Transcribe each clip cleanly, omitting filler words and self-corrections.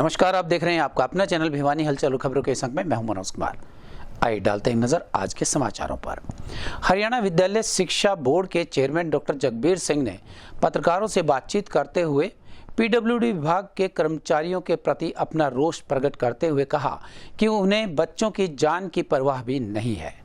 नमस्कार, आप देख रहे हैं आपका अपना चैनल भिवानी हलचल और खबरों के संग में मैं हूं मनोज कुमार। आइए डालते हैं नजर आज के समाचारों पर। हरियाणा विद्यालय शिक्षा बोर्ड के चेयरमैन डॉक्टर जगबीर सिंह ने पत्रकारों से बातचीत करते हुए पीडब्ल्यूडी विभाग के कर्मचारियों के प्रति अपना रोष प्रकट करते हुए कहा कि उन्हें बच्चों की जान की परवाह भी नहीं है।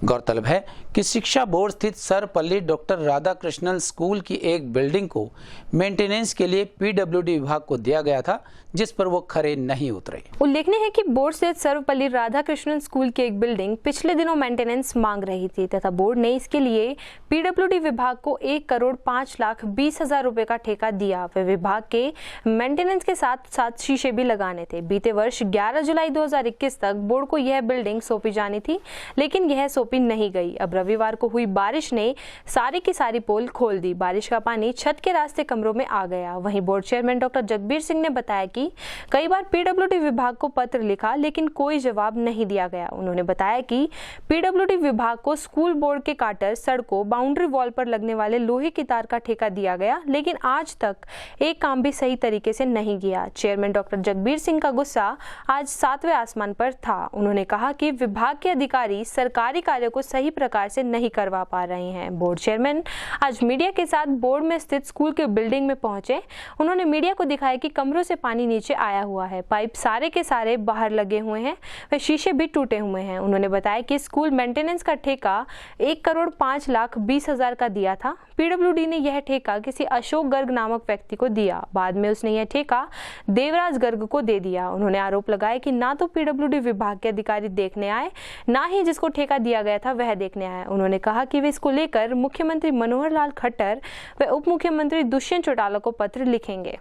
गौरतलब है कि शिक्षा बोर्ड स्थित सरपल्ली डॉक्टर राधाकृष्णन स्कूल की एक बिल्डिंग को मेंटेनेंस के लिए पीडब्ल्यूडी विभाग को दिया गया था, जिस पर वो खरे नहीं उतरे। उल्लेखनीय है कि बोर्ड स्थित सर्वपल्ली राधाकृष्णन स्कूल की एक बिल्डिंग पिछले दिनों मेंटेनेंस मांग रही थी तथा बोर्ड ने इसके लिए पीडब्ल्यूडी विभाग को 1,05,20,000 रुपए का ठेका दिया। वे विभाग के मेंटेनेंस के साथ साथ शीशे भी लगाने थे। बीते वर्ष 11 जुलाई 2021 तक बोर्ड को यह बिल्डिंग सौंपी जानी थी, लेकिन यह सौंपी नहीं गई। अब रविवार को हुई बारिश ने सारी की सारी पोल खोल दी। बारिश का पानी छत के रास्ते कमरों में आ गया। वहीं board chairman doctor Jagbir Singh ने बताया कि कई बार पीडब्ल्यूडी विभाग को पत्र लिखा, लेकिन कोई जवाब नहीं दिया गया। उन्होंने बताया कि पीडब्ल्यूडी विभाग को स्कूल बोर्ड के काटर, सड़कों, बाउंड्री वॉल पर लगने वाले लोहे की तार का ठेका दिया गया, लेकिन आज तक एक काम भी सही तरीके से नहीं किया। चेयरमैन डॉक्टर जगबीर सिंह का गुस्सा आज 7वें आसमान पर था। उन्होंने कहा कि विभाग के अधिकारी सरकारी कार्यों को सही प्रकार से नहीं करवा पा रहे हैं। बोर्ड चेयरमैन आज मीडिया के साथ बोर्ड में स्थित स्कूल के बिल्डिंग में पहुंचे। उन्होंने मीडिया को दिखाया कि कमरों से पानी नीचे आया हुआ है, पाइप सारे के सारे बाहर लगे हुए हैं, वे शीशे भी टूटे हुए हैं। उन्होंने बताया कि स्कूल मेंटेनेंस का ठेका 1,05,20,000 का दिया था। पीडब्ल्यूडी ने यह ठेका किसी अशोक गर्ग नामक व्यक्ति को दिया। बाद में उसने यह ठेका देवराज गर्ग को दे दिया। उन्होंने आरोप लगाया कि ना तो पीडब्ल्यूडी विभाग के अधिकारी देखने आए, ना ही जिसको ठेका दिया गया था वह देखने आए। उन्होंने कहा कि वे इसको लेकर मुख्यमंत्री मनोहर लाल खट्टर व उप मुख्यमंत्री दुष्यंत चौटाला को पत्र लिखेंगे।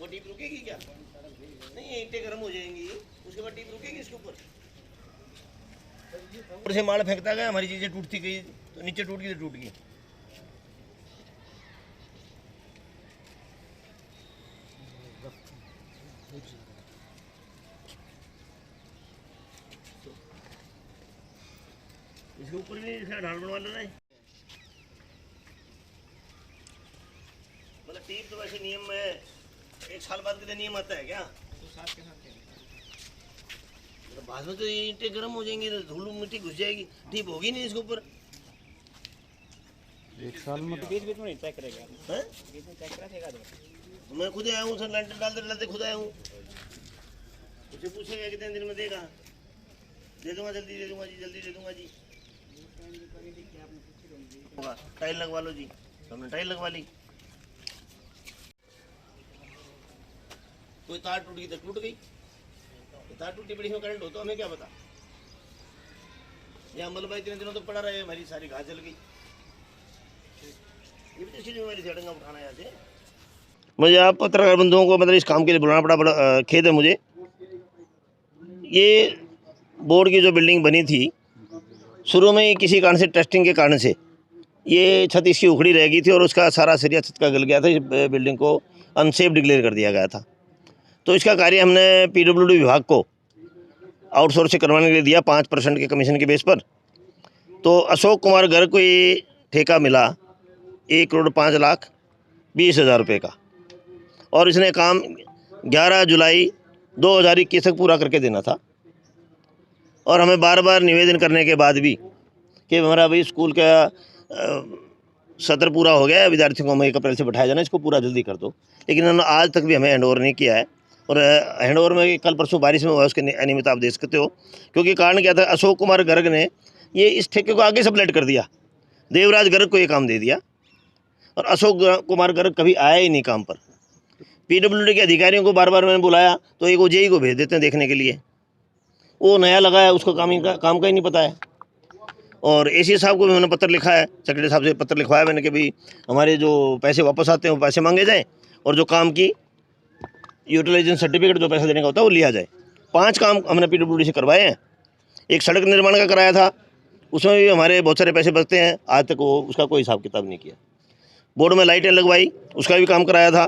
टीप रुकेगी क्या? नहीं, ईंटें गर्म हो जाएंगी, उसके बाद टीप रुकेगी इसके ऊपर। ऊपर से माल फेंकता गया, हमारी चीजें टूटती गई, तो नीचे टूट गई तो टूट गई। इसके ऊपर भी इसका ढाल बनवा लेना है। मतलब टीप तो वैसे नियम में 1 साल बाद के नियम आता है क्या? तो साथ के साथ तो बाद में तो ईंटें गर्म हो जाएंगी, तो धूल मिट्टी घुस जाएगी, टीप होगी नहीं इसके ऊपर। 1 साल में बीच बीच में नहीं चेक करेगा, हैं? बीच में चेक करेगा तो मैं खुद आया हूँ, सर लैंटर डालते खुद आया हूँ। मुझे पूछेगा कितने दिन में देगा? दे दूंगा, जल्दी दे दूंगा जी, जल्दी दे दूंगा जी। टाइल लगवा लो जी, हमने टाइल लगवा ली। कोई तार टूट गई तो टूट गई, तार टूटी पड़ी में करंट हो तो हमें क्या पता। यहाँ मलबा इतने दिनों तो पड़ा रहे, हमारी सारी घास जल गई। ये भी जिम्मेवारी से डंगा उठाना यहाँ से। मुझे आप पत्रकार बंधुओं को मतलब इस काम के लिए बुलाना पड़ा, बड़ा खेद है मुझे। ये बोर्ड की जो बिल्डिंग बनी थी, शुरू में किसी कारण से टेस्टिंग के कारण से ये छत इसकी उखड़ी रह गई थी और उसका सारा सरिया छत का गल गया था। इस बिल्डिंग को अनसेफ डिक्लेयर कर दिया गया था। तो इसका कार्य हमने पीडब्ल्यूडी विभाग को आउटसोर्स से करवाने के लिए दिया 5% के कमीशन के बेस पर। तो अशोक कुमार गर्ग को ये ठेका मिला 1,05,20,000 रुपये का, और इसने काम 11 जुलाई 2021 तक पूरा करके देना था। और हमें बार बार निवेदन करने के बाद भी कि हमारा भाई स्कूल का सत्र पूरा हो गया है, विद्यार्थियों को हमें 1 अप्रैल से बैठाया जाना, इसको पूरा जल्दी कर दो, लेकिन उन्होंने आज तक भी हमें हैंड ओवर नहीं किया है। और हैंड ओवर में कल परसों बारिश में हुआ, उसके अनियमितता आप देख सकते हो। क्योंकि कारण क्या था, अशोक कुमार गर्ग ने ये इस ठेके को आगे सबलेट कर दिया, देवराज गर्ग को ये काम दे दिया, और अशोक कुमार गर्ग कभी आया ही नहीं काम पर। पीडब्ल्यूडी के अधिकारियों को बार बार मैंने बुलाया तो एक ओजेई को भेज देते हैं देखने के लिए, वो नया लगा है, उसको काम का ही नहीं पता है। और एसी साहब को भी मैंने पत्र लिखा है, सेक्रेटरी साहब से पत्र लिखवाया मैंने कि भाई हमारे जो पैसे वापस आते हैं वो पैसे मांगे जाएँ, और जो काम की यूटिलाइजेशन सर्टिफिकेट जो पैसा देने का होता है वो लिया जाए। 5 काम हमने पीडब्ल्यूडी से करवाए हैं। एक सड़क निर्माण का कराया था, उसमें भी हमारे बहुत सारे पैसे बचते हैं, आज तक वो उसका कोई हिसाब किताब नहीं किया। बोर्ड में लाइटें लगवाई, उसका भी काम कराया था।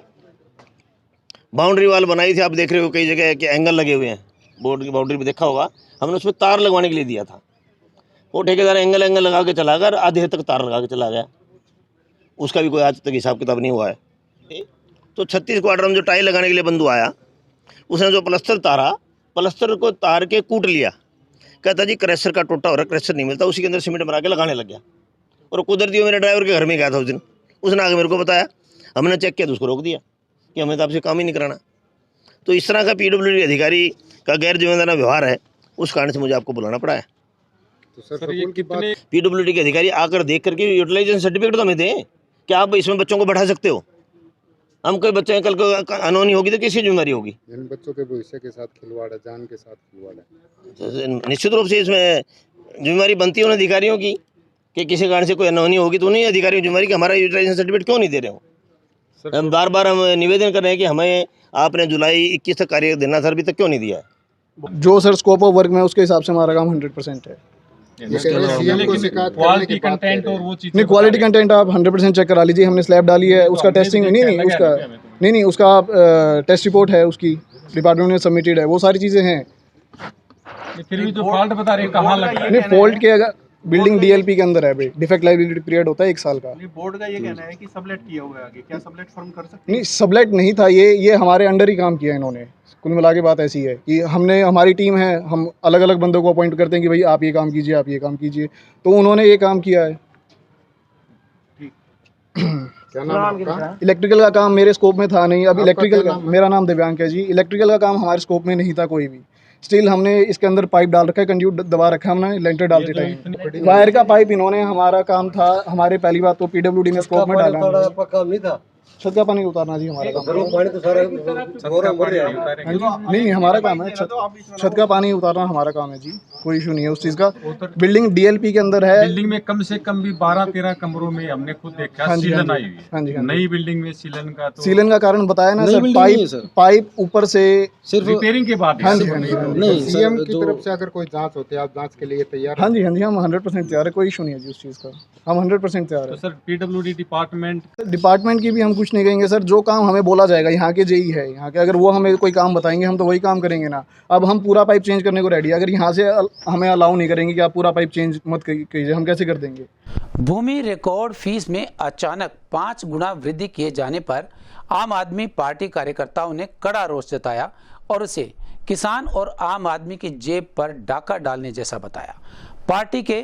बाउंड्री वाल बनाई थी, आप देख रहे हो कई जगह कि एंगल लगे हुए हैं, बोर्ड की बाउंड्री में देखा होगा, हमने उसमें तार लगवाने के लिए दिया था। वो ठेकेदार एंगल लगा के चला गया, आधे हद तक तार लगा के चला गया, उसका भी कोई आज तक हिसाब किताब नहीं हुआ है। तो 36 क्वार्टर में जो टाइल लगाने के लिए बंदू आया, उसने जो प्लास्टर तारा, प्लास्टर को तार के कूट लिया। कहता जी क्रैशर का टूटा हो रहा, क्रैशर नहीं मिलता, उसी के अंदर सीमेंट भरा के लगाने लग गया। और कुदरती मेरे ड्राइवर के घर में गया था उस दिन, उसने आगे मेरे को बताया, हमने चेक किया तो उसको रोक दिया कि हमें तो आपसे काम ही नहीं कराना। तो इस तरह का पीडब्ल्यूडी अधिकारी का गैर जिम्मेदार व्यवहार है, उस कारण से मुझे आपको बुलाना पड़ा है। तो सर ये कितने पीडब्ल्यूडी के अधिकारी आकर देख करके यूटिलाइजेशन सर्टिफिकेट तो हमें दें कि आप इसमें बच्चों को बढ़ा सकते हो। हम कोई बच्चे कल को अनहोनी होगी तो किसकी जिम्मेदारी होगी? इन बच्चों के भविष्य के साथ खिलवाड़ है, जान के साथ खिलवाड़ है। निश्चित रूप से इसमें जिम्मेदारी बनती है उन अधिकारियों की कि किसी कारण से कोई अनहोनी होगी तो उन्हीं अधिकारियों की जिम्मेदारी कि हमारा यूटिलाइजेशन सर्टिफिकेट क्यों नहीं दे रहे हो। हम बार बार हम निवेदन कर रहे हैं कि हमें आपने जुलाई 21 तक कार्य देना था, अभी तक क्यों नहीं दिया है। जो सर स्कोप ऑफ वर्क में उसके हिसाब से हमारा काम 100% है। सीएम को शिकायत करने की बात कर रहे हैं। नहीं, क्वालिटी कंटेंट आप 100% चेक करा लीजिए। हमने स्लैब डाली है, उसका टेस्टिंग नहीं उसका टेस्ट रिपोर्ट है, उसकी डिपार्टमेंट ने सबमिटेड है, वो सारी चीज़ें हैं। फिर भी जो फॉल्ट बता रहे हैं कहाँ लगा है? नहीं, फॉल्ट के अगर बिल्डिंग डीएलपी के अंदर है भाई, डिफेक्ट लाइबिलिटी पीरियड होता है 1 साल का। बोर्ड का ये कहना है कि सबलेट किया हुआ है आगे, क्या सबलेट फर्म कर सकते नहीं, सबलेट नहीं था, ये हमारे अंडर ही काम किया इन्होंने। कुल मिला के बात ऐसी है कि हमने, हमारी टीम है, हम अलग अलग बंदों को अपॉइंट करते हैं कि भाई आप ये काम कीजिए, आप ये काम कीजिए, तो उन्होंने ये काम किया है। क्या नाम आपका? इलेक्ट्रिकल का काम मेरे स्कोप में था नहीं। अब आपका इलेक्ट्रिकल क्या का, नाम है? मेरा नाम दिव्यांक है जी। इलेक्ट्रिकल का काम हमारे स्कोप में नहीं था कोई भी। स्टिल हमने इसके अंदर पाइप डाल रखा है, कंड्यूट दबा रखा है हमने लेंटर डालते टाइम। वायर का पाइप इन्होंने, हमारा काम था, हमारे पहली बात तो पीडब्ल्यूडी ने स्कोप में डाला है। काम नहीं था, छत का पानी उतारना जी हमारा काम है। पानी तो सारा हाँ जी, नहीं हमारा काम है, छत का पानी उतारना हमारा काम है जी, कोई इशू नहीं है उस चीज़ का। बिल्डिंग डीएलपी के अंदर है। बिल्डिंग में कम से कम भी 12-13 कमरों में हमने खुद देखा हाँ जी, सीलन हाँ आई जी, हुई हाँ जी, है। हाँ जी। नई बिल्डिंग में सीलन का तो सीलन का कारण बताया ना सर, पाइप ऊपर से सिर्फ रिपेयरिंग के बाद हाँ जी, हाँ जी, हाँ जी। नहीं सीएम सर, की जो तरफ से अगर कोई जांच होती है, आप जांच के लिए तैयार हाँ जी, हाँ जी, हम 100% तैयार है, कोई इशू नहीं है जी उस चीज़ का, हम 100% तैयार तो है। सर पीडब्ल्यूडी डिपार्टमेंट की भी हम कुछ नहीं कहेंगे सर, जो काम हमें बोला जाएगा, यहाँ के जेई है यहाँ के, अगर वो हमें कोई काम बताएंगे हम तो वही काम करेंगे ना। अब हम पूरा पाइप चेंज करने को रेडी है, अगर यहाँ से हमें अलाउ नहीं करेंगे कि आप पूरा पाइप चेंज मत कीजिए, हम कैसे कर देंगे। भूमि रिकॉर्ड फीस में अचानक 5 गुना वृद्धि किए जाने पर आम आदमी पार्टी कार्यकर्ताओं ने कड़ा रोष जताया और उसे किसान और आम आदमी की जेब पर डाका डालने जैसा बताया। पार्टी के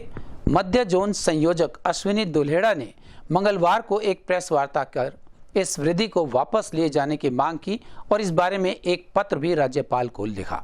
मध्य जोन संयोजक अश्विनी दुल्हेड़ा ने मंगलवार को एक प्रेस वार्ता कर इस वृद्धि को वापस लिए जाने की मांग की और इस बारे में एक पत्र भी राज्यपाल को लिखा।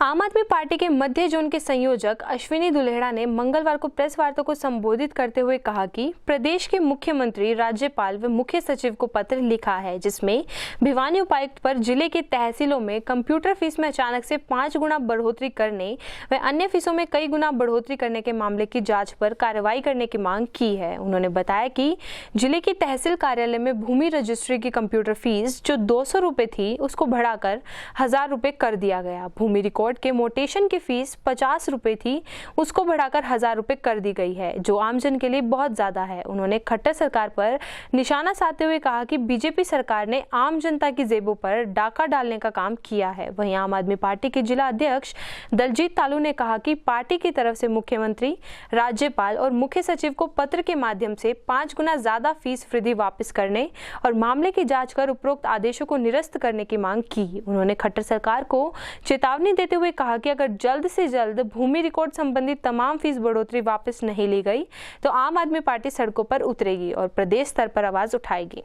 आम आदमी पार्टी के मध्य जोन के संयोजक अश्विनी दुल्हेड़ा ने मंगलवार को प्रेस वार्ता को संबोधित करते हुए कहा कि प्रदेश के मुख्यमंत्री, राज्यपाल व मुख्य सचिव को पत्र लिखा है जिसमें भिवानी उपायुक्त पर जिले के तहसीलों में कंप्यूटर फीस में अचानक से 5 गुना बढ़ोतरी करने व अन्य फीसों में कई गुना बढ़ोतरी करने के मामले की जाँच पर कार्रवाई करने की मांग की है। उन्होंने बताया कि जिले के तहसील कार्यालय में भूमि रजिस्ट्री की कंप्यूटर फीस जो 200 रुपये थी उसको बढ़ाकर 1000 रुपये कर दिया गया। भूमि रिकॉर्ड के मोटेशन की फीस 50 रुपये थी, उसको बढ़ाकर 1000 रुपये कर दी गई है, जो आमजन के लिए बहुत ज्यादा है। उन्होंने खट्टर सरकार पर निशाना साधते हुए कहा कि बीजेपी सरकार ने आम जनता की जेबों पर डाका डालने का काम किया है। वहीं आम आदमी पार्टी के जिला अध्यक्ष दलजीत तालू ने कहा कि पार्टी की तरफ से मुख्यमंत्री, राज्यपाल और मुख्य सचिव को पत्र के माध्यम से 5 गुना ज्यादा फीस वृद्धि वापस करने और मामले की जांच कर उपरोक्त आदेशों को निरस्त करने की मांग की। उन्होंने खट्टर सरकार को चेतावनी देते हुए कहा कि अगर जल्द से जल्द भूमि रिकॉर्ड संबंधी तमाम फीस बढ़ोतरी वापस नहीं ली गई तो आम आदमी पार्टी सड़कों पर उतरेगी और प्रदेश स्तर पर आवाज उठाएगी।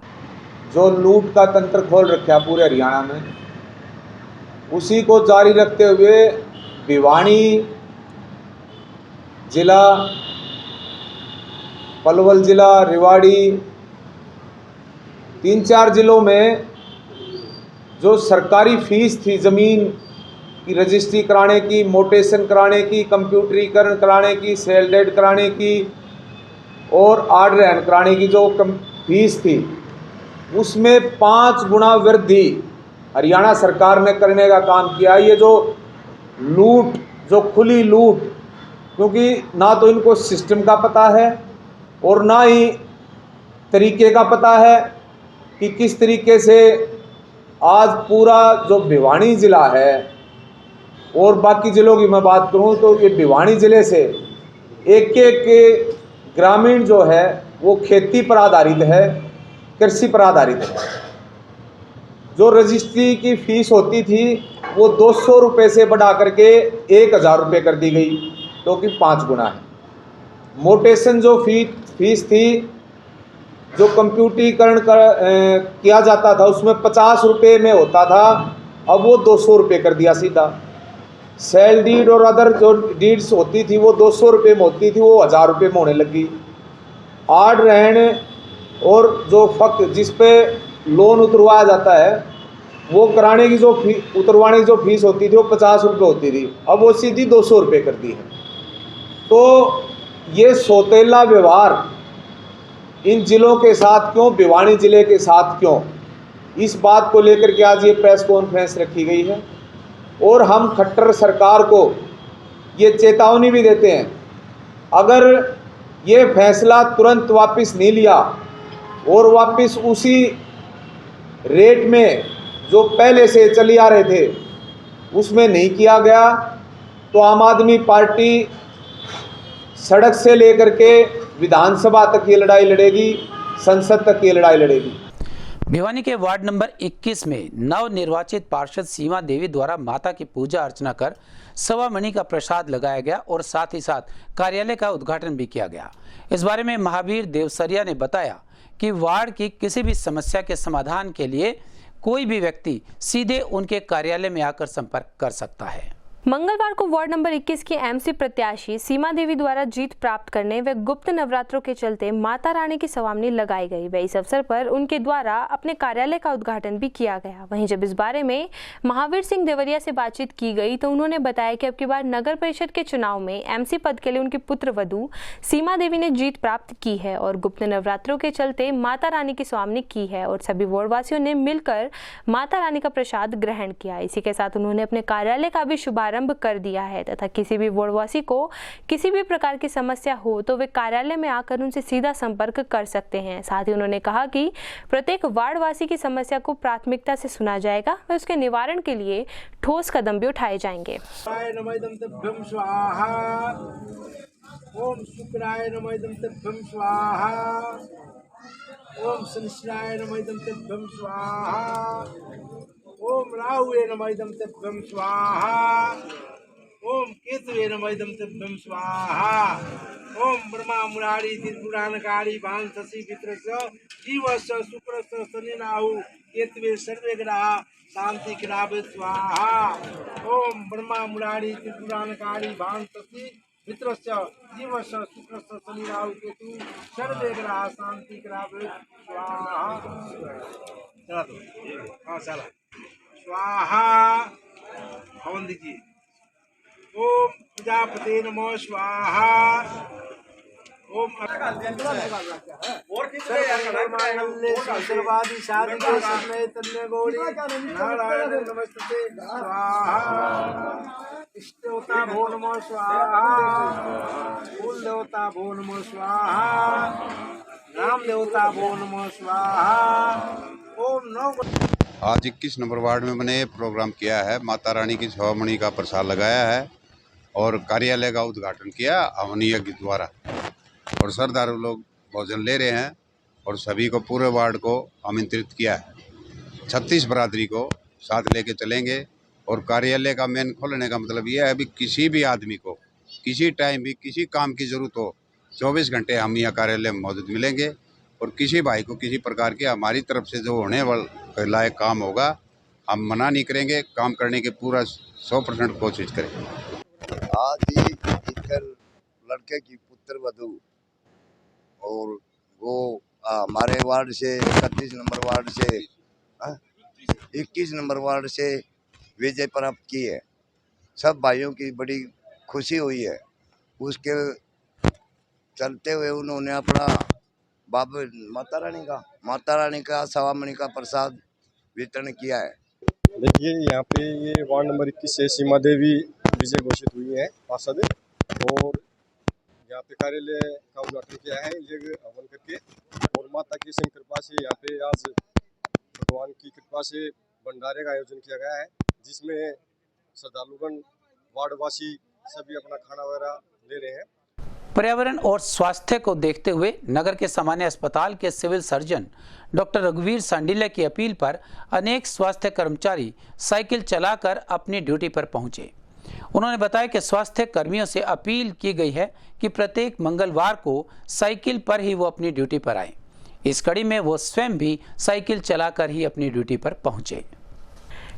जो लूट का तंत्र खोल रखा पूरे हरियाणा में, उसी को जारी रखते हुए भिवानी जिला, पलवल जिला, रेवाड़ी, 3-4 जिलों में जो सरकारी फीस थी ज़मीन की रजिस्ट्री कराने की, मोटेशन कराने की, कंप्यूटरीकरण कराने की, सेल डेट कराने की और आर्डर हैंड कराने की जो फीस थी, उसमें 5 गुना वृद्धि हरियाणा सरकार ने करने का काम किया। ये जो लूट, जो खुली लूट, क्योंकि ना तो इनको सिस्टम का पता है और ना ही तरीके का पता है कि किस तरीके से आज पूरा जो भिवानी ज़िला है और बाकी ज़िलों की मैं बात करूं तो ये भिवानी ज़िले से एक ग्रामीण जो है वो खेती पर आधारित है, कृषि पर आधारित है। जो रजिस्ट्री की फीस होती थी वो 200 रुपये से बढ़ा करके 1000 रुपये कर दी गई, जो कि 5 गुना है। मोटेशन जो फीस थी, जो कंप्यूटरीकरण किया जाता था उसमें 50 रुपये में होता था, अब वो 200 रुपये कर दिया सीधा। सेल डीड और अदर जो डीड्स होती थी वो 200 रुपये में होती थी, वो 1000 रुपये में होने लगी। आड़ रहन और जो फक जिस पे लोन उतरवाया जाता है वो कराने की जो उतरवाने की जो फीस होती थी वो 50 रुपये होती थी, अब वो सीधी 200 रुपये कर दी है। तो ये सौतेला व्यवहार इन जिलों के साथ क्यों, भिवानी जिले के साथ क्यों, इस बात को लेकर के आज ये प्रेस कॉन्फ्रेंस रखी गई है। और हम खट्टर सरकार को ये चेतावनी भी देते हैं, अगर ये फैसला तुरंत वापस नहीं लिया और वापस उसी रेट में जो पहले से चली आ रहे थे उसमें नहीं किया गया, तो आम आदमी पार्टी सड़क से लेकर के विधानसभा तक ये लड़ाई लड़ेगी, संसद तक ये लड़ाई लड़ेगी। भिवानी के वार्ड नंबर 21 में नव निर्वाचित पार्षद सीमा देवी द्वारा माता की पूजा अर्चना कर सवा मणि का प्रसाद लगाया गया और साथ ही साथ कार्यालय का उद्घाटन भी किया गया। इस बारे में महावीर देवसरिया ने बताया कि वार्ड की किसी भी समस्या के समाधान के लिए कोई भी व्यक्ति सीधे उनके कार्यालय में आकर संपर्क कर सकता है। मंगलवार को वार्ड नंबर 21 की एमसी प्रत्याशी सीमा देवी द्वारा जीत प्राप्त करने व गुप्त नवरात्रों के चलते माता रानी की सवामनी लगाई गई। व इस अवसर पर उनके द्वारा अपने कार्यालय का उद्घाटन भी किया गया। वहीं जब इस बारे में महावीर सिंह देवरिया से बातचीत की गई तो उन्होंने बताया कि अब की बार नगर परिषद के चुनाव में एमसी पद के लिए उनकी पुत्र वधू सीमा देवी ने जीत प्राप्त की है और गुप्त नवरात्रों के चलते माता रानी की सवामनी की है और सभी वार्डवासियों ने मिलकर माता रानी का प्रसाद ग्रहण किया। इसी के साथ उन्होंने अपने कार्यालय का भी शुभारंभ कर दिया है तथा किसी भी वार्डवासी को किसी भी प्रकार की समस्या हो तो वे कार्यालय में आकर उनसे सीधा संपर्क कर सकते हैं। साथ ही उन्होंने कहा कि प्रत्येक वार्डवासी की समस्या को प्राथमिकता से सुना जाएगा व उसके निवारण के लिए ठोस कदम भी उठाए जाएंगे। ओम शुक्राय नमः इदं तेभ्यं स्वाहा, ओम शनिश्चराय नमः इदं तेभ्यं स्वाहा, ओम राहुवे नमः इदं तेभ्यं स्वाहा, ओम केतवे नमः इदं तेभ्यं स्वाहा, ओम ब्रह्मा मुरारी त्रिपुराणकारी भांससी वित्रस्य जीवस्य शुक्रस्य शनि राहु केतवे सर्वे ग्रहा शांति करावे स्वाहा, ओम ब्रह्मा मुरारी त्रिपुराणकारी भांससी मित्रस्य जीवस्य शुक्रस्य शनि राहु केतु सर्वे ग्रहा शांति करावे स्वाहा। चला दो, हाँ चला स्वाहा। हवन दीजिए। ओम प्रजापते नमः स्वाहा। ओम सर्वादि साधु समय तन्ने गौरी नारायण नमस्ते स्वाहा। इष्ट देवता भो नमः स्वाहा, कुल देवता भो नमः स्वाहा, राम देवता भो नमः स्वाहा। ओम नव आज 21 नंबर वार्ड में मैंने प्रोग्राम किया है, माता रानी की सवामनी का प्रसाद लगाया है और कार्यालय का उद्घाटन किया हवनीय के द्वारा और श्रद्धालु लोग भोजन ले रहे हैं और सभी को पूरे वार्ड को आमंत्रित किया है। 36 बरादरी को साथ लेके चलेंगे और कार्यालय का मेन खोलने का मतलब यह है भी किसी भी आदमी को किसी टाइम भी किसी काम की ज़रूरत हो 24 घंटे हम यहाँ कार्यालय में मौजूद मिलेंगे और किसी भाई को किसी प्रकार के हमारी तरफ से जो होने वाला लायक काम होगा हम मना नहीं करेंगे, काम करने के पूरा 100% कोशिश करेंगे। आज ही एक लड़के की पुत्र वधू और वो हमारे वार्ड से 31 नंबर वार्ड से 21 नंबर वार्ड से विजय प्राप्त की है। सब भाइयों की बड़ी खुशी हुई है। उसके चलते हुए उन्होंने अपना बाबा माता रानी का सवामनी का प्रसाद वितरण किया है। देखिए यहाँ पे ये वार्ड नंबर 21 से सीमा देवी विजय घोषित हुई है पार्षद और यहाँ पे कार्यालय का उद्घाटन किया है यज्ञ हवन करके और माता की सिंह कृपा से यहाँ पे आज भगवान की कृपा से भंडारे का आयोजन किया गया है जिसमें श्रद्धालुगण वार्डवासी सभी अपना खाना वगैरह ले रहे हैं। पर्यावरण और स्वास्थ्य को देखते हुए नगर के सामान्य अस्पताल के सिविल सर्जन डॉक्टर रघुवीर सांडिल्य की अपील पर अनेक स्वास्थ्य कर्मचारी साइकिल चलाकर अपनी ड्यूटी पर पहुंचे। उन्होंने बताया कि स्वास्थ्य कर्मियों से अपील की गई है कि प्रत्येक मंगलवार को साइकिल पर ही वो अपनी ड्यूटी पर आए। इस कड़ी में वो स्वयं भी साइकिल चलाकर ही अपनी ड्यूटी पर पहुंचे।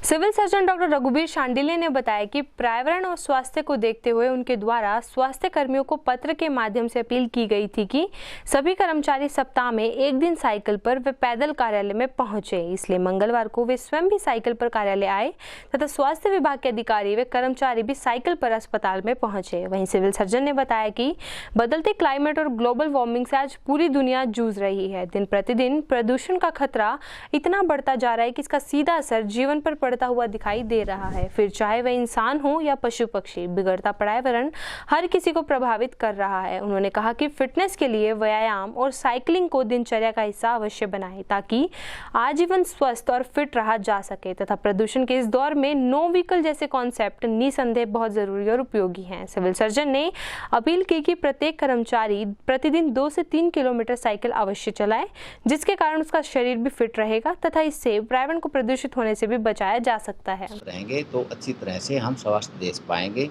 सिविल सर्जन डॉक्टर रघुवीर शांडिल्य ने बताया कि पर्यावरण और स्वास्थ्य को देखते हुए उनके द्वारा स्वास्थ्य कर्मियों को पत्र के माध्यम से अपील की गई थी कि सभी कर्मचारी सप्ताह में एक दिन साइकिल पर व पैदल कार्यालय में पहुंचे। इसलिए मंगलवार को वे स्वयं भी साइकिल पर कार्यालय आए तथा स्वास्थ्य विभाग के अधिकारी व कर्मचारी भी साइकिल पर अस्पताल में पहुंचे। वहीं सिविल सर्जन ने बताया कि बदलते क्लाइमेट और ग्लोबल वार्मिंग से आज पूरी दुनिया जूझ रही है। दिन प्रतिदिन प्रदूषण का खतरा इतना बढ़ता जा रहा है कि इसका सीधा असर जीवन पर बढ़ता हुआ दिखाई दे रहा है। फिर चाहे वह इंसान हो या पशु पक्षी, बिगड़ता पर्यावरण हर किसी को प्रभावित कर रहा है। उन्होंने कहा कि फिटनेस के लिए व्यायाम और साइकिलिंग को दिनचर्या का हिस्सा अवश्य बनाएं ताकि आजीवन स्वस्थ और फिट रहा जा सके तथा प्रदूषण के इस दौर में नो व्हीकल जैसे कॉन्सेप्ट निसंदेह बहुत जरूरी और उपयोगी हैं। सिविल सर्जन ने अपील की कि प्रत्येक कर्मचारी प्रतिदिन 2 से 3 किलोमीटर साइकिल अवश्य चलाए, जिसके कारण उसका शरीर भी फिट रहेगा तथा इससे पर्यावरण को प्रदूषित होने से भी बचाया जा सकता है। रहेंगे तो अच्छी तरह से हम स्वास्थ्य दे पाएंगे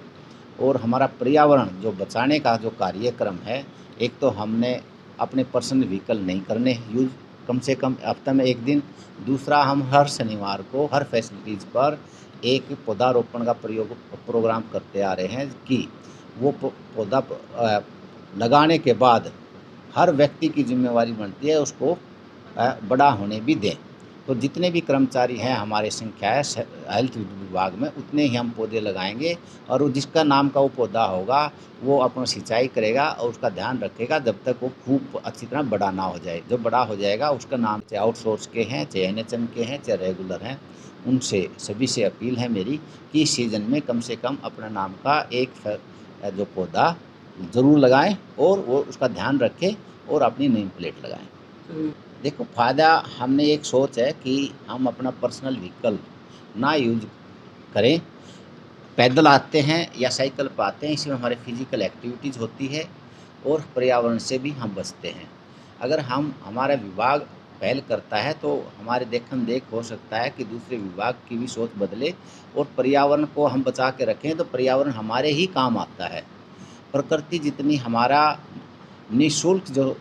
और हमारा पर्यावरण जो बचाने का जो कार्यक्रम है, एक तो हमने अपने पर्सनल व्हीकल नहीं करने यूज, कम से कम हफ्ते में एक दिन। दूसरा, हम हर शनिवार को हर फैसिलिटीज़ पर एक पौधारोपण का प्रोग्राम करते आ रहे हैं कि वो पौधा लगाने के बाद हर व्यक्ति की जिम्मेवारी बनती है उसको बड़ा होने भी दें। तो जितने भी कर्मचारी हैं हमारे संख्या है हेल्थ विभाग में, उतने ही हम पौधे लगाएंगे और जिसका नाम का वो पौधा होगा वो अपना सिंचाई करेगा और उसका ध्यान रखेगा जब तक वो खूब अच्छी तरह बड़ा ना हो जाए। जब बड़ा हो जाएगा उसका नाम चाहे आउटसोर्स के हैं, चाहे NHM के हैं, चाहे रेगुलर हैं, उनसे सभी से अपील है मेरी कि इस सीज़न में कम से कम अपने नाम का एक जो पौधा ज़रूर लगाएं और वो उसका ध्यान रखें और अपनी नेम प्लेट लगाएं। देखो, फ़ायदा हमने एक सोच है कि हम अपना पर्सनल व्हीकल ना यूज करें, पैदल आते हैं या साइकिल पर आते हैं, इसमें हमारे फिजिकल एक्टिविटीज़ होती है और पर्यावरण से भी हम बचते हैं। अगर हमारा विभाग पहल करता है तो हमारे देखम देख हो सकता है कि दूसरे विभाग की भी सोच बदले और पर्यावरण को हम बचा के रखें तो पर्यावरण हमारे ही काम आता है। प्रकृति जितनी हमारा निःशुल्क जो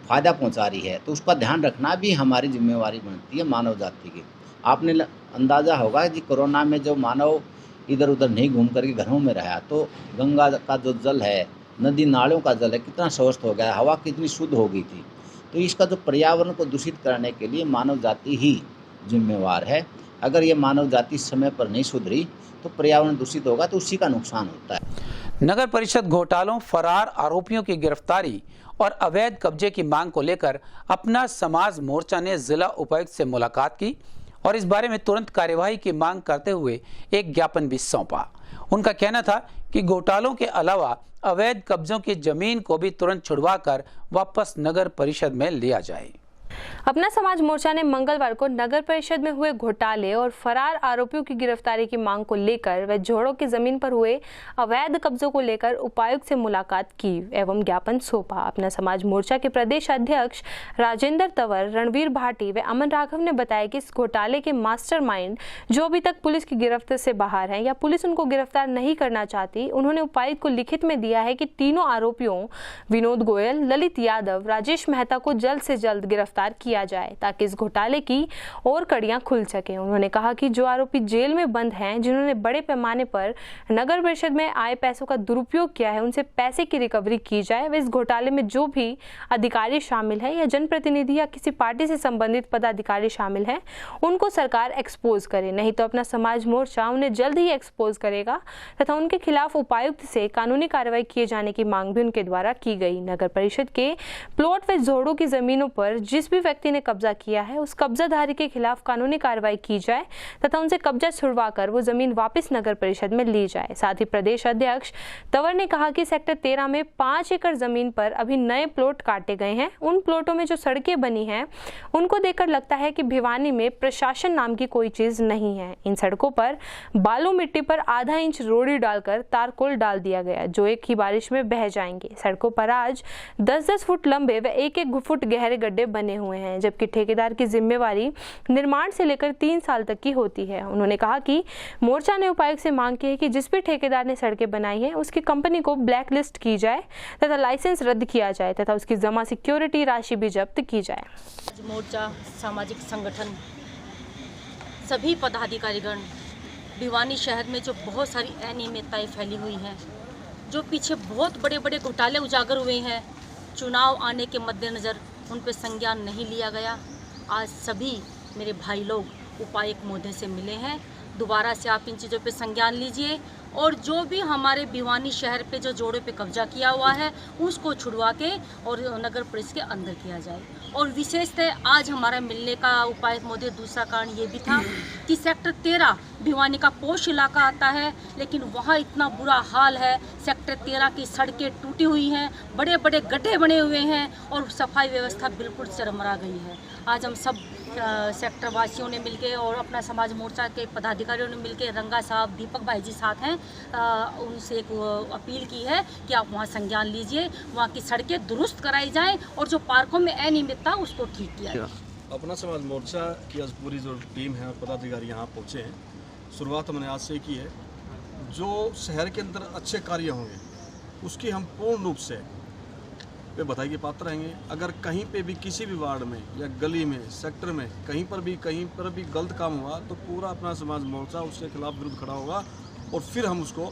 फ़ायदा पहुंचा रही है तो उसका ध्यान रखना भी हमारी जिम्मेवारी बनती है मानव जाति की। आपने अंदाज़ा होगा कि कोरोना में जो मानव इधर उधर नहीं घूम करके घरों में रहा तो गंगा का जो जल है, नदी नालों का जल है, कितना स्वस्थ हो गया, हवा कितनी शुद्ध हो गई थी। तो इसका जो पर्यावरण को दूषित करने के लिए मानव जाति ही जिम्मेवार है। अगर ये मानव जाति समय पर नहीं सुधरी तो पर्यावरण दूषित होगा तो उसी का नुकसान होता है। नगर परिषद घोटालों, फरार आरोपियों की गिरफ्तारी और अवैध कब्जे की मांग को लेकर अपना समाज मोर्चा ने जिला उपायुक्त से मुलाकात की और इस बारे में तुरंत कार्यवाही की मांग करते हुए एक ज्ञापन भी सौंपा। उनका कहना था कि घोटालों के अलावा अवैध कब्जों की जमीन को भी तुरंत छुड़वाकर वापस नगर परिषद में लिया जाए। अपना समाज मोर्चा ने मंगलवार को नगर परिषद में हुए घोटाले और फरार आरोपियों की गिरफ्तारी की मांग को लेकर व जोड़ों की जमीन पर हुए अवैध कब्जों को लेकर उपायुक्त से मुलाकात की एवं ज्ञापन सौंपा। अपना समाज मोर्चा के प्रदेश अध्यक्ष राजेंद्र तंवर, रणवीर भाटी व अमन राघव ने बताया कि इस घोटाले के मास्टरमाइंड जो अभी तक पुलिस की गिरफ्त से बाहर हैं या पुलिस उनको गिरफ्तार नहीं करना चाहती, उन्होंने उपायुक्त को लिखित में दिया है कि तीनों आरोपियों विनोद गोयल, ललित यादव, राजेश मेहता को जल्द से जल्द गिरफ्तार किया जाए ताकि इस घोटाले की और कड़ियां खुल सके। उन्होंने कहा कि जो आरोपी जेल में बंद हैं, जिन्होंने बड़े पैमाने पर नगर परिषद में आए पैसों का दुरुपयोग किया है, उनसे पैसे की रिकवरी की जाए। वे इस घोटाले में जो भी अधिकारी शामिल है या जनप्रतिनिधि या किसी पार्टी से संबंधित पदाधिकारी शामिल है, उनको सरकार एक्सपोज करे, नहीं तो अपना समाज मोर्चा उन्हें जल्द ही एक्सपोज करेगा तथा उनके खिलाफ उपायुक्त से कानूनी कार्रवाई किए जाने की मांग भी उनके द्वारा की गई। नगर परिषद के प्लॉट व जोड़ों की जमीनों पर जिस भी भी व्यक्ति ने कब्जा किया है उस कब्जाधारी के खिलाफ कानूनी कार्रवाई की जाए तथा उनसे कब्जा छुड़वाकर वो जमीन वापस नगर परिषद में ली जाए। साथ ही प्रदेश अध्यक्ष तंवर ने कहा कि सेक्टर 13 में 5 एकड़ जमीन पर अभी नए प्लॉट काटे गए हैं। उन प्लॉटों में जो सड़कें बनी हैं उनको देखकर लगता है कि भिवानी में प्रशासन नाम की कोई चीज नहीं है। इन सड़कों पर बालू मिट्टी पर आधा इंच रोड़ी डालकर तारकोल डाल दिया गया जो एक ही बारिश में बह जाएंगे। सड़कों पर आज 10-10 फुट लंबे व 1-1 फुट गहरे गड्ढे बने हुए हैं, जबकि ठेकेदार की जिम्मेवारी निर्माण से लेकर 3 साल तक की होती है। उन्होंने कहा कि मोर्चा ने उपायुक्त से मांग की है कि जिस भी ठेकेदार ने सड़कें बनाई हैं उसकी कंपनी को ब्लैक लिस्ट की जाए तथा लाइसेंस रद्द किया जाए तथा उसकी जमा सिक्योरिटी राशि भी जब्त की जाए। मोर्चा सामाजिक संगठन सभी पदाधिकारीगण भिवानी शहर में जो बहुत सारी अनियमितताएं फैली हुई हैं, जो पीछे बहुत बड़े बड़े घोटाले उजागर हुए हैं, चुनाव आने के मद्देनज़र उन पर संज्ञान नहीं लिया गया। आज सभी मेरे भाई लोग उपायुक्त महोदय से मिले हैं। दोबारा से आप इन चीज़ों पे संज्ञान लीजिए और जो भी हमारे भिवानी शहर पे जो जोड़ों पे कब्जा किया हुआ है उसको छुड़वा के और नगर परिषद के अंदर किया जाए। और विशेषतः आज हमारा मिलने का उपायुक्त महोदय दूसरा कारण ये भी था कि सेक्टर 13 भिवानी का पोश इलाका आता है, लेकिन वहाँ इतना बुरा हाल है। सेक्टर 13 की सड़कें टूटी हुई हैं, बड़े बड़े गड्ढे बने हुए हैं और सफाई व्यवस्था बिल्कुल चरमरा गई है। आज हम सब सेक्टर वासियों ने मिलके और अपना समाज मोर्चा के पदाधिकारियों ने मिलके, रंगा साहब, दीपक भाई जी साथ हैं, उनसे एक अपील की है कि आप वहाँ संज्ञान लीजिए, वहाँ की सड़कें दुरुस्त कराई जाएं और जो पार्कों में अनियमितता उसको ठीक किया जाए। अपना समाज मोर्चा की आज पूरी जो टीम है और पदाधिकारी यहाँ पहुँचे हैं, शुरुआत हमने आज से की है। जो शहर के अंदर अच्छे कार्य होंगे उसकी हम पूर्ण रूप से पे बधाई के पात्र रहेंगे। अगर कहीं पे भी किसी भी वार्ड में या गली में, सेक्टर में कहीं पर भी गलत काम हुआ तो पूरा अपना समाज मोर्चा उसके खिलाफ विरुद्ध खड़ा होगा और फिर हम उसको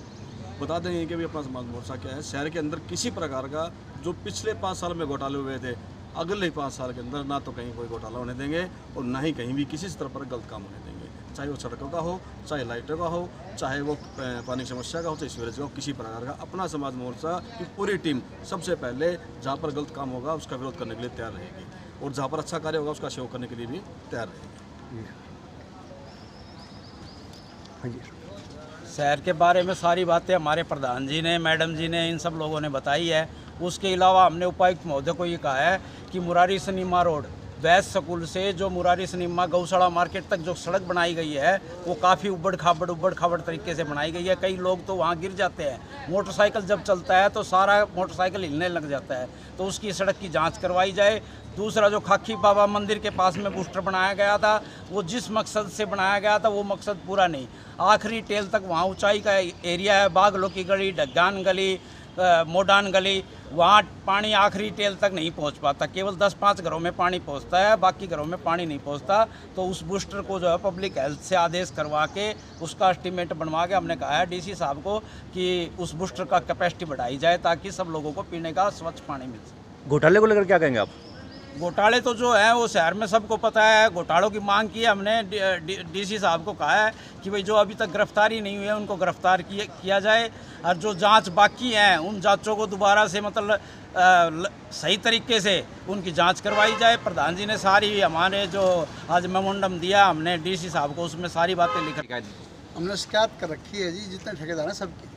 बता देंगे कि भी अपना समाज मोर्चा क्या है। शहर के अंदर किसी प्रकार का जो पिछले 5 साल में घोटाले हुए थे, अगले 5 साल के अंदर ना तो कहीं कोई घोटाला होने देंगे और ना ही कहीं भी किसी स्तर पर गलत काम होने देंगे। चाहे वो सड़कों का हो, चाहे लाइटों का हो, चाहे वो पानी की समस्या का हो, चाहे सीवरेज का हो, किसी प्रकार का अपना समाज मोर्चा की पूरी टीम सबसे पहले जहाँ पर गलत काम होगा उसका विरोध करने के लिए तैयार रहेगी और जहाँ पर अच्छा कार्य होगा उसका सहयोग करने के लिए भी तैयार रहेगी। शहर के बारे में सारी बातें हमारे प्रधान जी ने, मैडम जी ने, इन सब लोगों ने बताई है। उसके अलावा हमने उपायुक्त महोदय को ये कहा है कि मुरारी सिनेमा रोड वैस स्कूल से जो मुरारी सिनेमा गौशाला मार्केट तक जो सड़क बनाई गई है वो काफ़ी उबड़ खाबड़ तरीके से बनाई गई है। कई लोग तो वहाँ गिर जाते हैं, मोटरसाइकिल जब चलता है तो सारा मोटरसाइकिल हिलने लग जाता है, तो उसकी सड़क की जांच करवाई जाए। दूसरा, जो खाकी बाबा मंदिर के पास में बूस्टर बनाया गया था वो जिस मकसद से बनाया गया था वो मकसद पूरा नहीं, आखिरी टेल तक वहाँ ऊंचाई का एरिया है, बागलों की गली, डग्गान गली, मोडान गली, वहाँ पानी आखिरी टेल तक नहीं पहुँच पाता। केवल 10-5 घरों में पानी पहुँचता है, बाकी घरों में पानी नहीं पहुँचता। तो उस बूस्टर को जो है पब्लिक हेल्थ से आदेश करवा के उसका एस्टीमेट बनवा के हमने कहा है डीसी साहब को कि उस बूस्टर का कैपेसिटी बढ़ाई जाए ताकि सब लोगों को पीने का स्वच्छ पानी मिल सके। घोटाले को लेकर क्या कहेंगे आप? घोटाले तो जो है वो शहर में सबको पता है। घोटालों की मांग की है हमने, डीसी साहब को कहा है कि भाई जो अभी तक गिरफ्तारी नहीं हुई है उनको गिरफ्तार किया जाए और जो जांच बाकी हैं उन जांचों को दोबारा से मतलब सही तरीके से उनकी जांच करवाई जाए। प्रधान जी ने सारी हमारे जो आज मेमोरेंडम दिया हमने डीसी साहब को, उसमें सारी बातें लिख रखी है। हमने शिकायत कर रखी है जी जितने ठेकेदार हैं सबकी,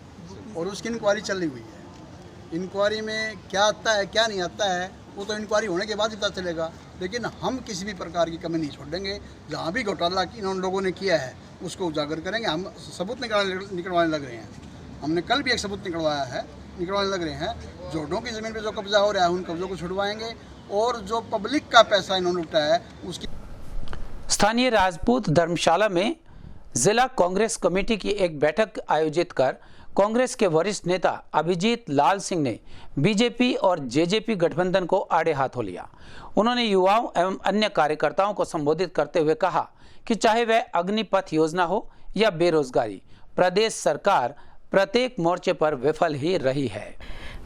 और उसकी इंक्वायरी चल रही हुई है। इंक्वायरी में क्या आता है क्या नहीं आता है वो तो इंक्वायरी होने के बाद ही पता चलेगा, लेकिन हम किसी भी प्रकार की कमी नहीं छोड़ेंगे। जहाँ भी घोटाला इन लोगों ने किया है उसको उजागर करेंगे। हम सबूत निकलवाने लग रहे हैं। हमने कल भी एक सबूत निकलवाने लग रहे हैं। जोड़ों की ज़मीन पे जो कब्जा हो रहा है उन कब्जों को छुड़वाएंगे और जो पब्लिक का पैसा इन्होंने लुटाया है उसकी। स्थानीय राजपूत धर्मशाला में जिला कांग्रेस कमेटी की एक बैठक आयोजित कर कांग्रेस के वरिष्ठ नेता अभिजीत लाल सिंह ने बीजेपी और जेजेपी गठबंधन को आड़े हाथों लिया। उन्होंने युवाओं एवं अन्य कार्यकर्ताओं को संबोधित करते हुए कहा कि चाहे वह अग्निपथ योजना हो या बेरोजगारी, प्रदेश सरकार प्रत्येक मोर्चे पर विफल ही रही है।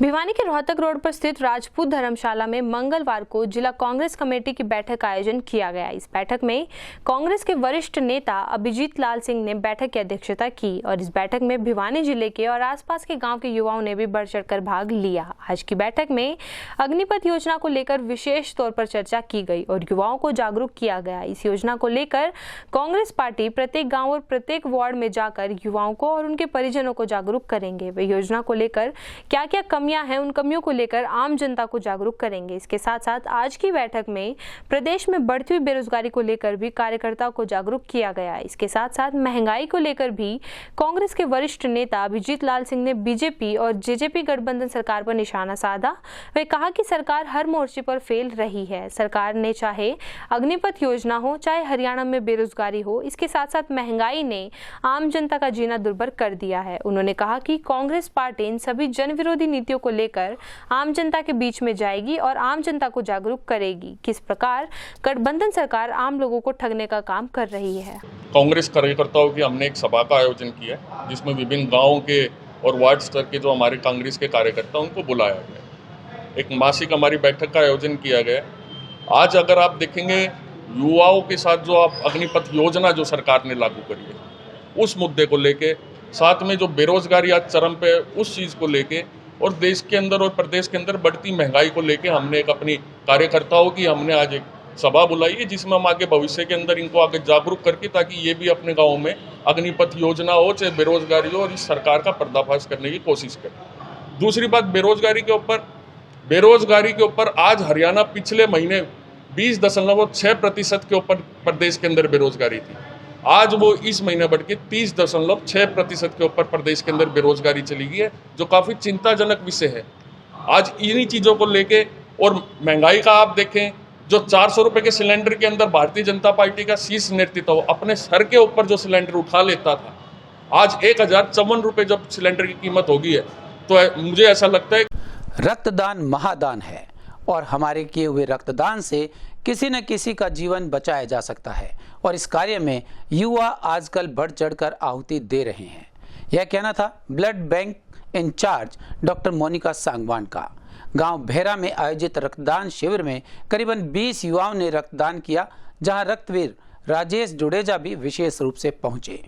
भिवानी के रोहतक रोड पर स्थित राजपूत धर्मशाला में मंगलवार को जिला कांग्रेस कमेटी की बैठक का आयोजन किया गया। इस बैठक में कांग्रेस के वरिष्ठ नेता अभिजीत लाल सिंह ने बैठक की अध्यक्षता की और इस बैठक में भिवानी जिले के और आसपास के गांव के युवाओं ने भी बढ़ चढ़कर भाग लिया। आज की बैठक में अग्निपथ योजना को लेकर विशेष तौर पर चर्चा की गई और युवाओं को जागरूक किया गया। इस योजना को लेकर कांग्रेस पार्टी प्रत्येक गाँव और प्रत्येक वार्ड में जाकर युवाओं को और उनके परिजनों को जागरूक करेंगे। वे योजना को लेकर क्या क्या कमियां हैं, उन कमियों को लेकर आम जनता को जागरूक करेंगे। इसके साथ साथ आज की बैठक में प्रदेश में बढ़ती हुई बेरोजगारी को लेकर भी कार्यकर्ताओं को जागरूक किया गया। इसके साथ साथ महंगाई को लेकर भी कांग्रेस के वरिष्ठ नेता अभिजीत लाल सिंह ने बीजेपी और जेजेपी गठबंधन सरकार पर निशाना साधा। वे कहा कि सरकार हर मोर्चे पर फेल रही है। सरकार ने चाहे अग्निपथ योजना हो, चाहे हरियाणा में बेरोजगारी हो, इसके साथ साथ महंगाई ने आम जनता का जीना दुर्भर कर दिया है। उन्होंने कहा कि कांग्रेस पार्टी इन सभी जन विरोधी नीतियों को लेकर आम जनता के बीच में जाएगी और आम जनता को जागरूक करेगी किस प्रकार गठबंधन सरकार आम लोगों को ठगने का काम कर रही है। कांग्रेस कार्यकर्ताओं की हमने एक सभा का आयोजन किया जिसमें विभिन्न गांवों के और वार्ड स्तर के जो हमारे कांग्रेस के कार्यकर्ता उनको बुलाया गया। एक मासिक हमारी बैठक का आयोजन किया गया। आज अगर आप देखेंगे युवाओं के साथ जो आप अग्निपथ योजना जो सरकार ने लागू करी है उस मुद्दे को लेके, साथ में जो बेरोजगारी आज चरम पे उस चीज़ को लेके और देश के अंदर और प्रदेश के अंदर बढ़ती महंगाई को लेके हमने एक अपनी कार्यकर्ताओं की हमने आज एक सभा बुलाई है जिसमें हम आगे भविष्य के अंदर इनको आगे जागरूक करके ताकि ये भी अपने गाँव में अग्निपथ योजना हो चाहे बेरोजगारी हो और इस सरकार का पर्दाफाश करने की कोशिश करें। दूसरी बात बेरोजगारी के ऊपर आज हरियाणा पिछले महीने 20.6% के ऊपर प्रदेश के अंदर बेरोजगारी थी। आज वो इस महीने बढ़ के 30.6% के ऊपर प्रदेश के अंदर बेरोजगारी चली गई है, जो काफ़ी चिंताजनक विषय है। आज इन्हीं चीज़ों को लेके और महंगाई का आप देखें, जो 400 रुपये के सिलेंडर के अंदर भारतीय जनता पार्टी का शीर्ष नेतृत्व अपने सर के ऊपर जो सिलेंडर उठा लेता था, आज 1054 रुपये जब सिलेंडर की कीमत हो गई है, तो मुझे ऐसा लगता है रक्तदान महादान है और हमारे किए हुए रक्तदान से किसी न किसी का जीवन बचाया जा सकता है और इस कार्य में युवा आजकल बढ़ चढ़कर आहुति दे रहे हैं। यह कहना था blood bank incharge doctor Monika Sangwan का। गांव भेरा में आयोजित रक्तदान शिविर में करीबन 20 युवाओं ने रक्तदान किया, जहां रक्तवीर राजेश जुडेजा भी विशेष रूप से पहुंचे।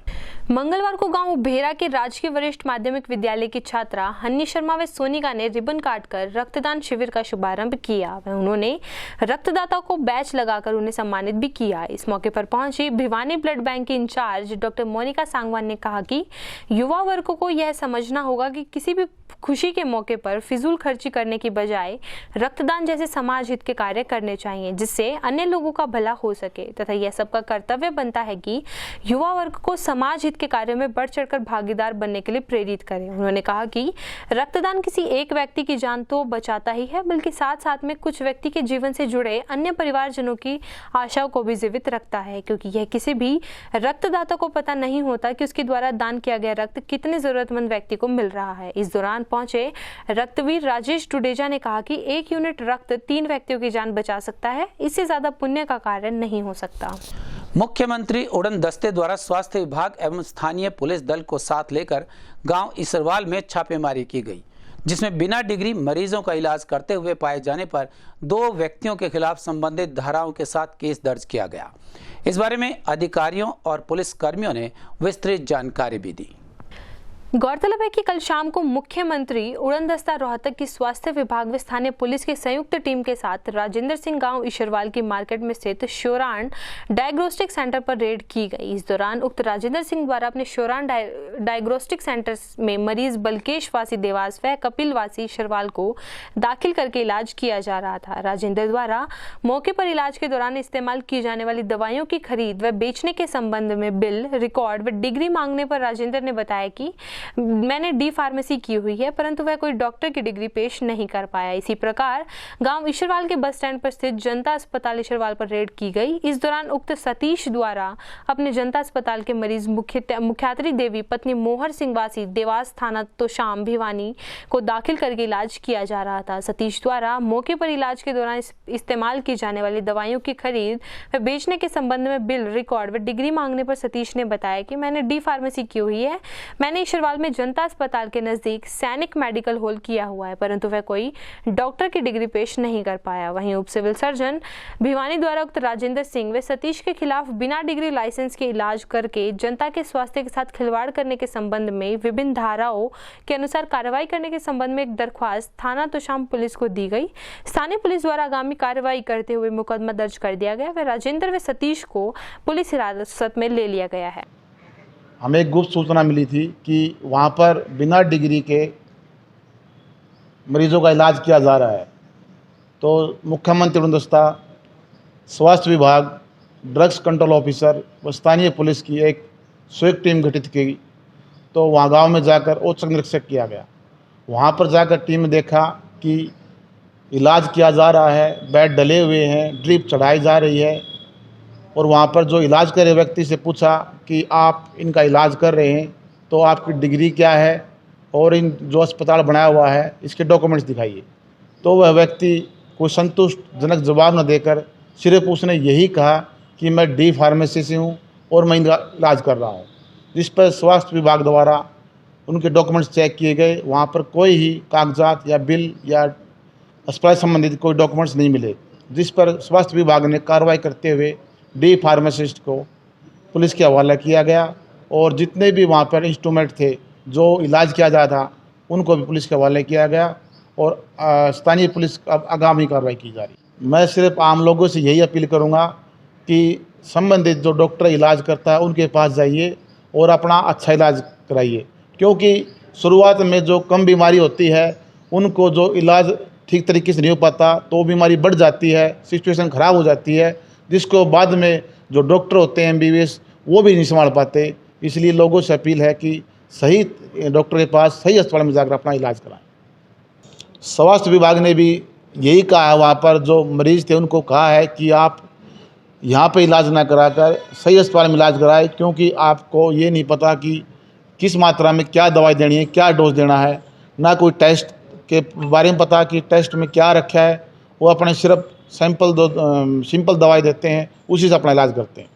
मंगलवार को गांव भेरा के राजकीय वरिष्ठ माध्यमिक विद्यालय की छात्रा हन्नी शर्मा व सोनिका ने रिबन काटकर रक्तदान शिविर का शुभारंभ किया। उन्होंने रक्तदाताओं को बैच लगाकर उन्हें सम्मानित भी किया। इस मौके पर पहुंची भिवानी ब्लड बैंक की इंचार्ज डॉक्टर मोनिका सांगवान ने कहा कि युवा वर्ग को यह समझना होगा कि किसी भी खुशी के मौके पर फिजूल खर्ची करने की बजाय रक्तदान जैसे समाज हित के कार्य करने चाहिए, जिससे अन्य लोगों का भला हो सके तथा यह सबका कर्तव्य बनता है कि युवा वर्ग को समाज हित के कार्यों में बढ़ चढ़कर भागीदार बनने के लिए प्रेरित करें। उन्होंने कहा कि रक्तदान किसी एक व्यक्ति की जान तो बचाता ही है, बल्कि साथ साथ में कुछ व्यक्ति के जीवन से जुड़े अन्य परिवारजनों की आशाओं को भी जीवित रखता है, क्योंकि यह किसी भी रक्तदाता को पता नहीं होता कि उसके द्वारा दान किया गया रक्त कितने जरूरतमंद व्यक्ति को मिल रहा है। इस दौरान पहुंचे रक्तवीर राजेश जुडेजा ने कहा कि 1 यूनिट रक्त 3 व्यक्तियों की जान बचा सकता है, इससे ज्यादा पुण्य का कार्य नहीं हो सकता। मुख्यमंत्री उड़न दस्ते द्वारा स्वास्थ्य विभाग एवं स्थानीय पुलिस दल को साथ लेकर गांव इसरवाल में छापेमारी की गई, जिसमें बिना डिग्री मरीजों का इलाज करते हुए पाए जाने पर 2 व्यक्तियों के खिलाफ संबंधित धाराओं के साथ केस दर्ज किया गया। इस बारे में अधिकारियों और पुलिस कर्मियों ने विस्तृत जानकारी भी दी। गौरतलब है कि कल शाम को मुख्यमंत्री उड़न दस्ता रोहतक की स्वास्थ्य विभाग व स्थानीय पुलिस की संयुक्त टीम के साथ राजेंद्र सिंह गांव ईशरवाल की मार्केट में स्थित श्योरान डायग्नोस्टिक सेंटर पर रेड की गई। इस दौरान उक्त राजेंद्र सिंह द्वारा अपने श्योरान डायग्नोस्टिक सेंटर में मरीज बलकेश वासी देवास व कपिल वासी ईशरवाल को दाखिल करके इलाज किया जा रहा था। राजेंद्र द्वारा मौके पर इलाज के दौरान इस्तेमाल की जाने वाली दवाइयों की खरीद व बेचने के संबंध में बिल, रिकॉर्ड व डिग्री मांगने पर राजेंद्र ने बताया कि मैंने डी फार्मेसी की हुई है, परंतु वह कोई डॉक्टर की डिग्री पेश नहीं कर पाया। इसी प्रकार गांव ईशरवाल के बस स्टैंड पर स्थित जनता अस्पताल ईशरवाल पर रेड की गई। इस दौरान उक्त सतीश द्वारा अपने जनता अस्पताल के मरीज मुख्यात्री देवी पत्नी मोहर सिंह वासी देवास थाना तोशाम भिवानी को दाखिल करके इलाज किया जा रहा था। सतीश द्वारा मौके पर इलाज के दौरान इस्तेमाल की जाने वाली दवाइयों की खरीद व बेचने के संबंध में बिल, रिकॉर्ड व डिग्री मांगने पर सतीश ने बताया कि मैंने डी फार्मेसी की हुई है, मैंने ईशरवाल सीसनवाल में जनता अस्पताल के नजदीक सैनिक मेडिकल हॉल किया हुआ है, परंतु वह कोई डॉक्टर की डिग्री पेश नहीं कर पाया। वहीं उप सिविल सर्जन भिवानी द्वारा उक्त राजेंद्र सिंह व सतीश के खिलाफ बिना डिग्री लाइसेंस के इलाज करके जनता के स्वास्थ्य के साथ खिलवाड़ करने के संबंध में विभिन्न धाराओं के अनुसार कार्रवाई करने के संबंध में एक दरख्वास्त थाना तोशाम पुलिस को दी गई। स्थानीय पुलिस द्वारा आगामी कार्रवाई करते हुए मुकदमा दर्ज कर दिया गया व राजेंद्र व सतीश को पुलिस हिरासत में ले लिया गया है। हमें एक गुप्त सूचना मिली थी कि वहाँ पर बिना डिग्री के मरीजों का इलाज किया जा रहा है, तो मुख्यमंत्री उड़नदस्ता, स्वास्थ्य विभाग, ड्रग्स कंट्रोल ऑफिसर व स्थानीय पुलिस की एक संयुक्त टीम गठित की। तो वहाँ गांव में जाकर औचक निरीक्षण किया गया। वहाँ पर जाकर टीम ने देखा कि इलाज किया जा रहा है, बेड डले हुए हैं, ड्रिप चढ़ाई जा रही है। और वहाँ पर जो इलाज कर रहे व्यक्ति से पूछा कि आप इनका इलाज कर रहे हैं तो आपकी डिग्री क्या है और इन जो अस्पताल बनाया हुआ है इसके डॉक्यूमेंट्स दिखाइए। तो वह व्यक्ति कोई संतुष्टजनक जवाब न देकर सिर्फ उसने यही कहा कि मैं डी फार्मेसी से हूँ और मैं इनका इलाज कर रहा हूँ, जिस पर स्वास्थ्य विभाग द्वारा उनके डॉक्यूमेंट्स चेक किए गए। वहाँ पर कोई ही कागजात या बिल या अस्पताल संबंधित कोई डॉक्यूमेंट्स नहीं मिले, जिस पर स्वास्थ्य विभाग ने कार्रवाई करते हुए डी फार्मासिस्ट को पुलिस के हवाला किया गया और जितने भी वहाँ पर इंस्ट्रूमेंट थे जो इलाज किया जा रहा था उनको भी पुलिस के हवाले किया गया और स्थानीय पुलिस अब आगामी कार्रवाई की जा रही। मैं सिर्फ आम लोगों से यही अपील करूँगा कि संबंधित जो डॉक्टर इलाज करता है उनके पास जाइए और अपना अच्छा इलाज कराइए, क्योंकि शुरुआत में जो कम बीमारी होती है उनको जो इलाज ठीक तरीके से नहीं हो पाता तो बीमारी बढ़ जाती है, सिचुएशन ख़राब हो जाती है, जिसको बाद में जो डॉक्टर होते हैं MBBS वो भी नहीं संभाल पाते। इसलिए लोगों से अपील है कि सही डॉक्टर के पास सही अस्पताल में जाकर अपना इलाज कराएं। स्वास्थ्य विभाग ने भी यही कहा है, वहाँ पर जो मरीज़ थे उनको कहा है कि आप यहाँ पे इलाज ना कराकर सही अस्पताल में इलाज कराएं, क्योंकि आपको ये नहीं पता कि किस मात्रा में क्या दवाई देनी है, क्या डोज देना है, ना कोई टेस्ट के बारे में पता कि टेस्ट में क्या रखा है। वो अपने सिर्फ सिंपल दवाई देते हैं, उसी से अपना इलाज करते हैं।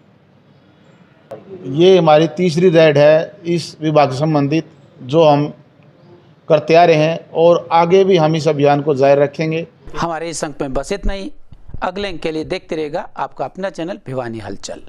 ये हमारी तीसरी रेड है इस विभाग से संबंधित जो हम करते आ रहे हैं और आगे भी हम इस अभियान को जारी रखेंगे। हमारे इस अंक में बस इतना ही। अगले अंक के लिए देखते रहेगा आपका अपना चैनल भिवानी हलचल।